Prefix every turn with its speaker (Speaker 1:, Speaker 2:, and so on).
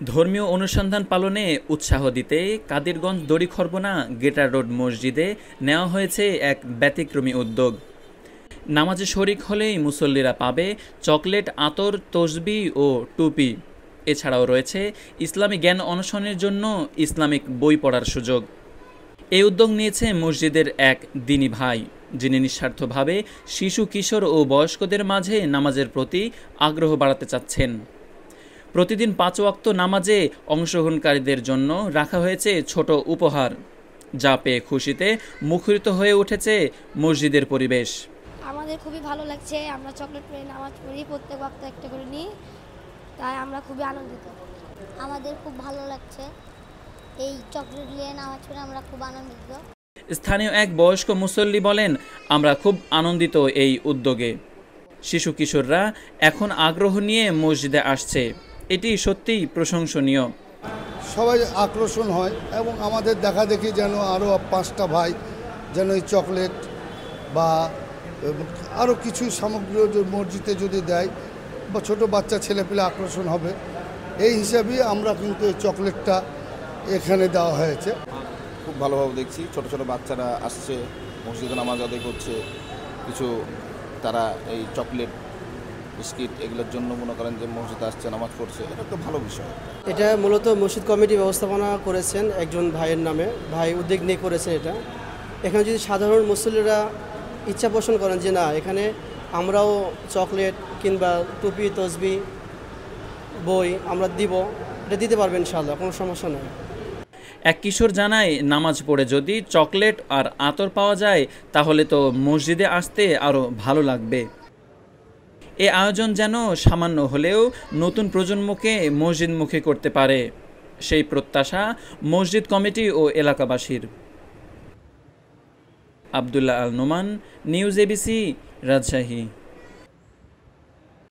Speaker 1: ধর্মীয় অনুসন্ধান পালনে উৎসাহ দিতে কাদিরগঞ্জ দড়িখরবনা গেটার রোড মসজিদে নেওয়া হয়েছে এক ব্যতিক্রমী উদ্যোগ। নামাজে শরিক হলেই মুসল্লিরা পাবে চকলেট, আতর, তসবিহ ও টুপি। এছাড়াও রয়েছে ইসলামী জ্ঞান অন্বেষণের জন্য ইসলামিক বই পড়ার সুযোগ। এই উদ্যোগ নিয়েছে মসজিদের এক দ্বীনী ভাই, যিনি নিঃস্বার্থভাবে শিশু, কিশোর ও বয়স্কদের মাঝে নামাজের প্রতি আগ্রহ বাড়াতে চাচ্ছেন। প্রতিদিন 5 ওয়াক্ত নামাজে অংশগ্রহণকারীদের জন্য রাখা হয়েছে ছোট উপহার, যা পেয়ে খুশিতে মুখরিত হয়ে উঠেছে মসজিদের পরিবেশ।
Speaker 2: আমাদের খুবই ভালো লাগছে। আমরা চকলেট পেয়ে নামাজ পড়ি, প্রত্যেক ওয়াক্ত একটা করে নিই, তাই আমরা খুবই আনন্দিত।
Speaker 3: আমাদের খুব ভালো লাগছে, এই চকলেট নিয়ে নামাজ পড়ে আমরা খুব আনন্দিত।
Speaker 1: স্থানীয় এক বয়স্ক মুসল্লি বলেন, আমরা খুব আনন্দিত এই উদ্যোগে। শিশু কিশোররা এখন আগ্রহ নিয়ে মসজিদে আসছে, এটি সত্যিই প্রশংসনীয়।
Speaker 4: সবাই আকর্ষণ হয় এবং আমাদের দেখা দেখি যেন আরও 5টা ভাই যেন এই চকলেট বা আরও কিছু সামগ্রী মসজিদে যদি দেয় বা ছোটো বাচ্চা ছেলেপিলে আকর্ষণ হবে, এই হিসাবেই আমরা কিন্তু এই চকলেটটা এখানে দেওয়া হয়েছে।
Speaker 5: খুব ভালোভাবে দেখছি, ছোট ছোট বাচ্চারা আসছে, মসজিদে নামাজ আদায় করছে, কিছু তারা এই চকলেট, বিস্কিট এগুলোর জন্য মনে করেন যে মসজিদে আসছে, নামাজ পড়ছে, এটা একটা ভালো বিষয়।
Speaker 6: এটা মূলত মসজিদ কমিটি ব্যবস্থাপনা করেছেন একজন ভাইয়ের নামে, ভাই উদ্যোগ নিয়ে করেছেন এটা। এখানে যদি সাধারণ মুসল্লিরা ইচ্ছা পোষণ করেন যে না, এখানে আমরাও চকলেট কিংবা টুপি, তসবি, বই আমরা দিব, এটা দিতে পারবেন ইনশাআল্লাহ, কোনো সমস্যা নেই।
Speaker 1: এক কিশোর জানায়, নামাজ পড়ে যদি চকলেট আর আতর পাওয়া যায় তাহলে তো মসজিদে আসতে আরও ভালো লাগবে। এ আয়োজন যেন সামান্য হলেও নতুন প্রজন্মকে মসজিদমুখী করতে পারে, সেই প্রত্যাশা মসজিদ কমিটি ও এলাকাবাসীর। Abdullah Al Noman, news ABC, Rajshahi.